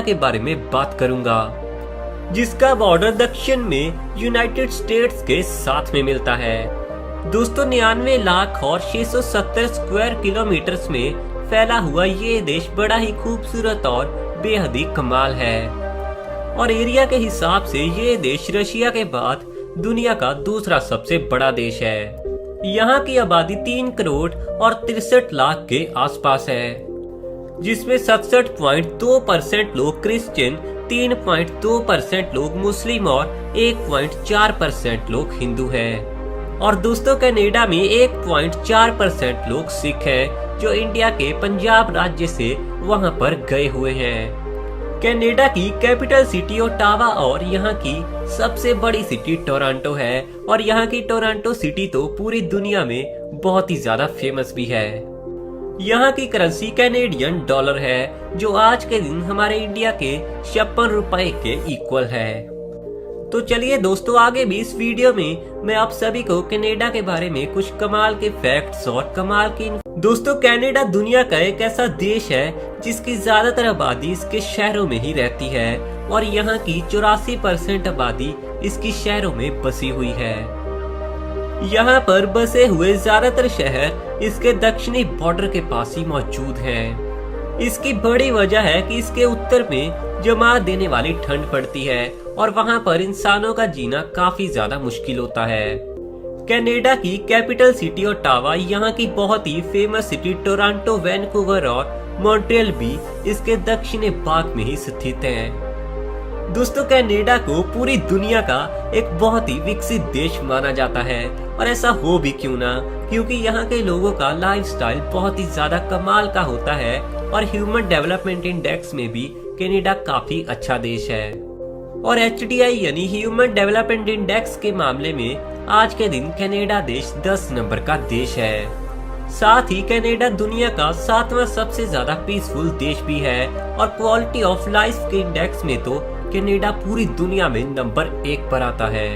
के बारे में बात करूंगा, जिसका बॉर्डर दक्षिण में यूनाइटेड स्टेट्स के साथ में मिलता है। दोस्तों 99 लाख और 670 स्क्वायर किलोमीटर में फैला हुआ ये देश बड़ा ही खूबसूरत और बेहद ही कमाल है और एरिया के हिसाब से ये देश रशिया के बाद दुनिया का दूसरा सबसे बड़ा देश है। यहाँ की आबादी 3 करोड़ और 63 लाख के आसपास है, जिसमें 67.2% लोग क्रिश्चियन, 3.2% लोग मुस्लिम और 1.4% लोग हिंदू हैं। और दोस्तों कनाडा में 1.4% लोग सिख हैं, जो इंडिया के पंजाब राज्य से वहां पर गए हुए हैं। कनाडा की कैपिटल सिटी ओटावा और यहाँ की सबसे बड़ी सिटी टोरंटो है और यहाँ की टोरंटो सिटी तो पूरी दुनिया में बहुत ही ज्यादा फेमस भी है। यहाँ की करेंसी कैनेडियन डॉलर है, जो आज के दिन हमारे इंडिया के 56 रुपए के इक्वल है। तो चलिए दोस्तों, आगे भी इस वीडियो में मैं आप सभी को कनाडा के बारे में कुछ कमाल के फैक्ट्स और कमाल की दोस्तों कनाडा दुनिया का एक ऐसा देश है जिसकी ज्यादातर आबादी इसके शहरों में ही रहती है और यहाँ की 84% आबादी इसकी शहरों में बसी हुई है। यहाँ पर बसे हुए ज्यादातर शहर इसके दक्षिणी बॉर्डर के पास ही मौजूद हैं। इसकी बड़ी वजह है कि इसके उत्तर में जमा देने वाली ठंड पड़ती है और वहाँ पर इंसानों का जीना काफी ज्यादा मुश्किल होता है। कनाडा की कैपिटल सिटी ओटावा, यहाँ की बहुत ही फेमस सिटी टोरंटो, वैनकूवर और मॉन्ट्रियल भी इसके दक्षिणी भाग में ही स्थित हैं। दोस्तों कनाडा को पूरी दुनिया का एक बहुत ही विकसित देश माना जाता है और ऐसा हो भी क्यों ना, क्योंकि यहाँ के लोगों का लाइफस्टाइल बहुत ही ज्यादा कमाल का होता है और ह्यूमन डेवलपमेंट इंडेक्स में भी कनाडा काफी अच्छा देश है। और HDI यानी ह्यूमन डेवलपमेंट इंडेक्स के मामले में आज के दिन कनाडा देश 10 नंबर का देश है। साथ ही कनाडा दुनिया का 7वां सबसे ज्यादा पीसफुल देश भी है और क्वालिटी ऑफ लाइफ के इंडेक्स में तो कनाडा पूरी दुनिया में नंबर 1 पर आता है।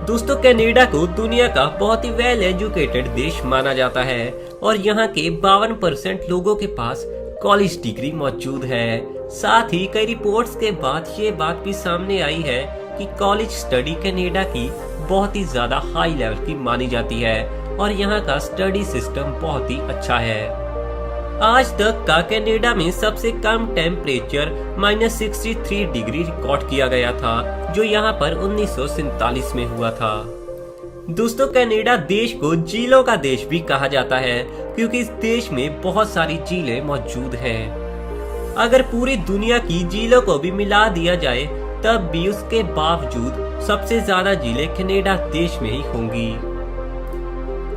दोस्तों कनाडा को दुनिया का बहुत ही वेल एजुकेटेड देश माना जाता है और यहाँ के 52% लोगों के पास कॉलेज डिग्री मौजूद है। साथ ही कई रिपोर्ट्स के बाद ये बात भी सामने आई है कि कॉलेज स्टडी कनाडा की बहुत ही ज्यादा हाई लेवल की मानी जाती है और यहाँ का स्टडी सिस्टम बहुत ही अच्छा है। आज तक का कनाडा में सबसे कम टेम्परेचर -63 डिग्री रिकॉर्ड किया गया था, जो यहाँ पर 1947 में हुआ था। दोस्तों कनाडा देश को झीलों का देश भी कहा जाता है, क्योंकि इस देश में बहुत सारी झीलें मौजूद हैं। अगर पूरी दुनिया की झीलों को भी मिला दिया जाए तब भी उसके बावजूद सबसे ज्यादा झीलें कनाडा देश में ही होंगी।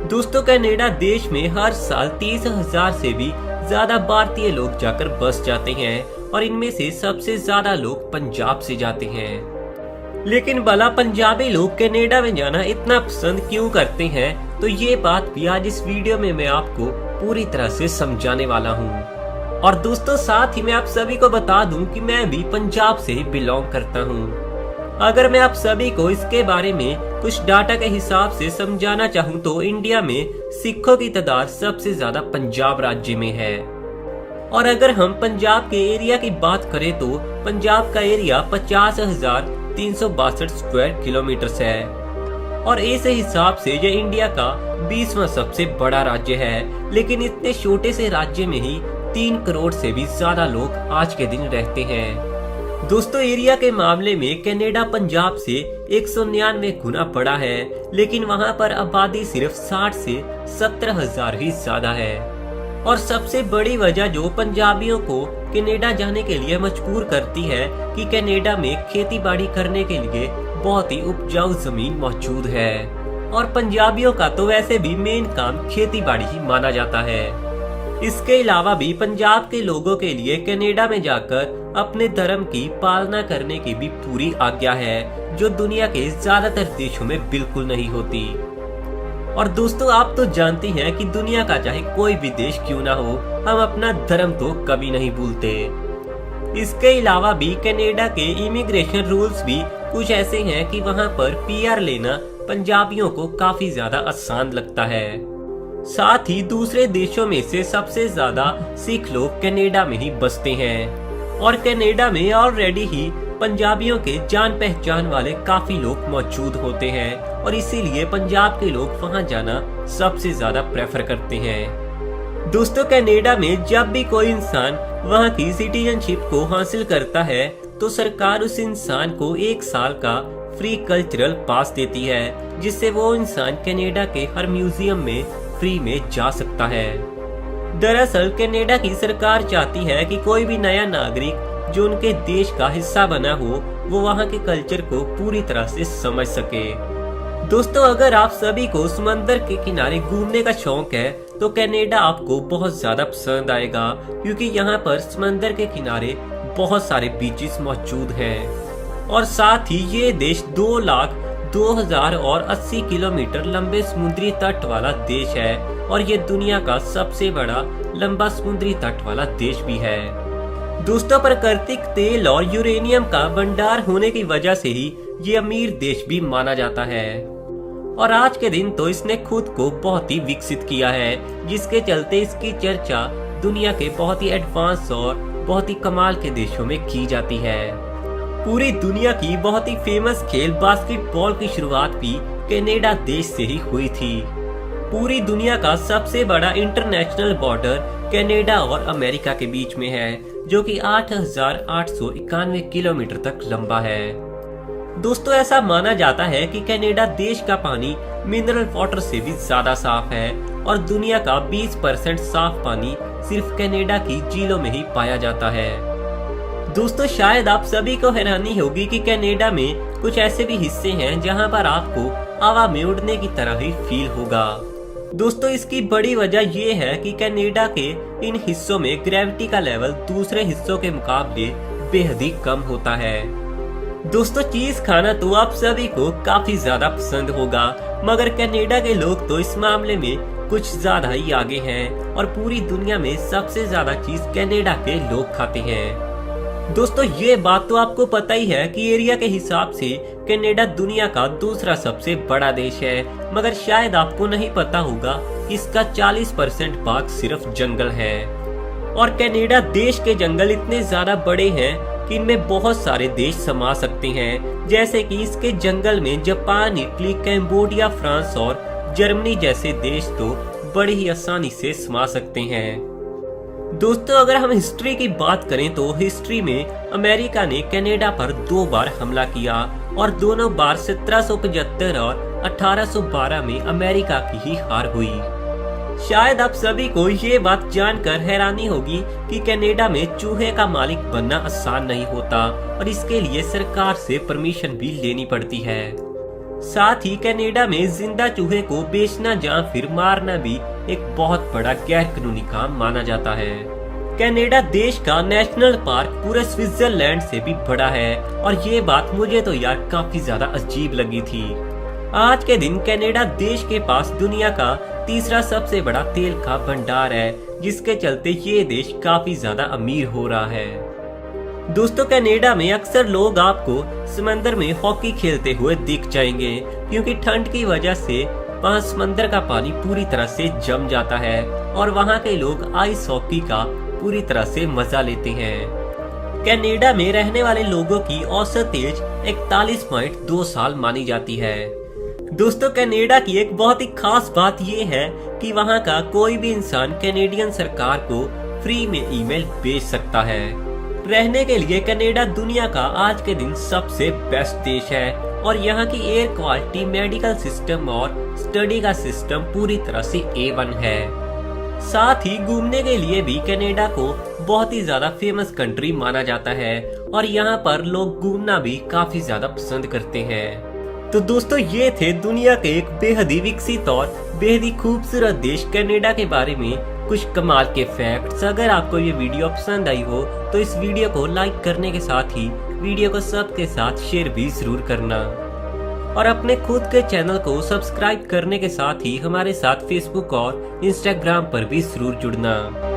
दोस्तों कनाडा देश में हर साल 30,000 से भी ज्यादा भारतीय लोग जाकर बस जाते हैं और इनमें से सबसे ज्यादा लोग पंजाब से जाते हैं। लेकिन भला पंजाबी लोग कनाडा में जाना इतना पसंद क्यों करते हैं, तो ये बात भी आज इस वीडियो में मैं आपको पूरी तरह से समझाने वाला हूँ। और दोस्तों साथ ही मैं आप सभी को बता दूं कि मैं भी पंजाब से बिलोंग करता हूँ। अगर मैं आप सभी को इसके बारे में कुछ डाटा के हिसाब से समझाना चाहूँ तो इंडिया में सिखों की तादाद सबसे ज्यादा पंजाब राज्य में है। और अगर हम पंजाब के एरिया की बात करें तो पंजाब का एरिया 50,362 स्क्वायर किलोमीटर है और इस हिसाब से यह इंडिया का 20वां सबसे बड़ा राज्य है। लेकिन इतने छोटे से राज्य में ही 3 करोड़ से भी ज्यादा लोग आज के दिन रहते हैं। दोस्तों एरिया के मामले में कनाडा पंजाब से 199 गुना बड़ा है, लेकिन वहां पर आबादी सिर्फ 60 से 70,000 ही ज्यादा है। और सबसे बड़ी वजह जो पंजाबियों को कनाडा जाने के लिए मजबूर करती है कि कनाडा में खेती बाड़ी करने के लिए बहुत ही उपजाऊ जमीन मौजूद है और पंजाबियों का तो वैसे भी मेन काम खेती बाड़ी ही माना जाता है। इसके अलावा भी पंजाब के लोगों के लिए कनाडा में जाकर अपने धर्म की पालना करने की भी पूरी आज्ञा है, जो दुनिया के ज्यादातर देशों में बिल्कुल नहीं होती। और दोस्तों आप तो जानते हैं कि दुनिया का चाहे कोई भी देश क्यों ना हो, हम अपना धर्म तो कभी नहीं भूलते। इसके अलावा भी कनाडा के इमिग्रेशन रूल्स भी कुछ ऐसे हैं कि वहां पर PR लेना पंजाबियों को काफी ज्यादा आसान लगता है। साथ ही दूसरे देशों में से सबसे ज्यादा सिख लोग कनाडा में ही बसते हैं। और कनाडा में ऑलरेडी ही पंजाबियों के जान पहचान वाले काफी लोग मौजूद होते हैं और इसीलिए पंजाब के लोग वहां जाना सबसे ज्यादा प्रेफर करते हैं। दोस्तों कनाडा में जब भी कोई इंसान वहां की सिटीजनशिप को हासिल करता है तो सरकार उस इंसान को 1 साल का फ्री कल्चरल पास देती है, जिससे वो इंसान कनाडा के हर म्यूजियम में फ्री में जा सकता है। दरअसल कनाडा की सरकार चाहती है कि कोई भी नया नागरिक जो उनके देश का हिस्सा बना हो वो वहाँ के कल्चर को पूरी तरह से समझ सके। दोस्तों अगर आप सभी को समंदर के किनारे घूमने का शौक है तो कनाडा आपको बहुत ज्यादा पसंद आएगा, क्योंकि यहाँ पर समंदर के किनारे बहुत सारे बीचेस मौजूद हैं और साथ ही ये देश 2,02,080 किलोमीटर लंबे समुद्री तट वाला देश है और ये दुनिया का सबसे बड़ा लंबा समुद्री तट वाला देश भी है। दोस्तों प्राकृतिक तेल और यूरेनियम का भंडार होने की वजह से ही ये अमीर देश भी माना जाता है और आज के दिन तो इसने खुद को बहुत ही विकसित किया है, जिसके चलते इसकी चर्चा दुनिया के बहुत ही एडवांस और बहुत ही कमाल के देशों में की जाती है। पूरी दुनिया की बहुत ही फेमस खेल बास्केटबॉल की शुरुआत भी कनाडा देश से ही हुई थी। पूरी दुनिया का सबसे बड़ा इंटरनेशनल बॉर्डर कनाडा और अमेरिका के बीच में है, जो कि 8,891 किलोमीटर तक लंबा है। दोस्तों ऐसा माना जाता है कि कनाडा देश का पानी मिनरल वाटर से भी ज्यादा साफ है और दुनिया का 20% साफ पानी सिर्फ कनाडा की झीलों में ही पाया जाता है। दोस्तों शायद आप सभी को हैरानी होगी कि कनाडा में कुछ ऐसे भी हिस्से हैं जहां पर आपको हवा में उड़ने की तरह ही फील होगा। दोस्तों इसकी बड़ी वजह ये है कि कनाडा के इन हिस्सों में ग्रेविटी का लेवल दूसरे हिस्सों के मुकाबले बेहद ही कम होता है। दोस्तों चीज खाना तो आप सभी को काफी ज्यादा पसंद होगा, मगर कनाडा के लोग तो इस मामले में कुछ ज्यादा ही आगे हैं और पूरी दुनिया में सबसे ज्यादा चीज कनाडा के लोग खाते हैं। दोस्तों ये बात तो आपको पता ही है कि एरिया के हिसाब से कनाडा दुनिया का दूसरा सबसे बड़ा देश है, मगर शायद आपको नहीं पता होगा कि इसका 40% भाग सिर्फ जंगल है और कनाडा देश के जंगल इतने ज्यादा बड़े हैं कि इनमें बहुत सारे देश समा सकते हैं, जैसे कि इसके जंगल में जापान, इटली, कैम्बोडिया, फ्रांस और जर्मनी जैसे देश तो बड़ी ही आसानी से समा सकते हैं। दोस्तों अगर हम हिस्ट्री की बात करें तो हिस्ट्री में अमेरिका ने कनाडा पर 2 बार हमला किया और दोनों बार 1775 और 1812 में अमेरिका की ही हार हुई। शायद आप सभी को ये बात जानकर हैरानी होगी कि कनाडा में चूहे का मालिक बनना आसान नहीं होता और इसके लिए सरकार से परमिशन भी लेनी पड़ती है। साथ ही कनाडा में जिंदा चूहे को बेचना या फिर मारना भी एक बहुत बड़ा गैर कानूनी काम माना जाता है। कनाडा देश का नेशनल पार्क पूरे स्विट्जरलैंड से भी बड़ा है और ये बात मुझे तो यार काफी ज्यादा अजीब लगी थी। आज के दिन कनाडा देश के पास दुनिया का तीसरा सबसे बड़ा तेल का भंडार है, जिसके चलते ये देश काफी ज्यादा अमीर हो रहा है। दोस्तों कनाडा में अक्सर लोग आपको समंदर में हॉकी खेलते हुए दिख जाएंगे, क्योंकि ठंड की वजह से वहाँ समंदर का पानी पूरी तरह से जम जाता है और वहाँ के लोग आइस हॉकी का पूरी तरह से मजा लेते हैं। कनाडा में रहने वाले लोगों की औसत एज 41.2 साल मानी जाती है। दोस्तों कनाडा की एक बहुत ही खास बात ये है कि वहाँ का कोई भी इंसान कनेडियन सरकार को फ्री में ईमेल भेज सकता है। रहने के लिए कनाडा दुनिया का आज के दिन सबसे बेस्ट देश है और यहाँ की एयर क्वालिटी, मेडिकल सिस्टम और स्टडी का सिस्टम पूरी तरह से A1 है। साथ ही घूमने के लिए भी कनाडा को बहुत ही ज्यादा फेमस कंट्री माना जाता है और यहाँ पर लोग घूमना भी काफी ज्यादा पसंद करते हैं। तो दोस्तों ये थे दुनिया के एक बेहद ही विकसित और बेहद ही खूबसूरत देश कनाडा के बारे में कुछ कमाल के फैक्ट्स। अगर आपको ये वीडियो पसंद आई हो तो इस वीडियो को लाइक करने के साथ ही वीडियो को सबके साथ शेयर भी जरूर करना और अपने खुद के चैनल को सब्सक्राइब करने के साथ ही हमारे साथ फेसबुक और इंस्टाग्राम पर भी जरूर जुड़ना।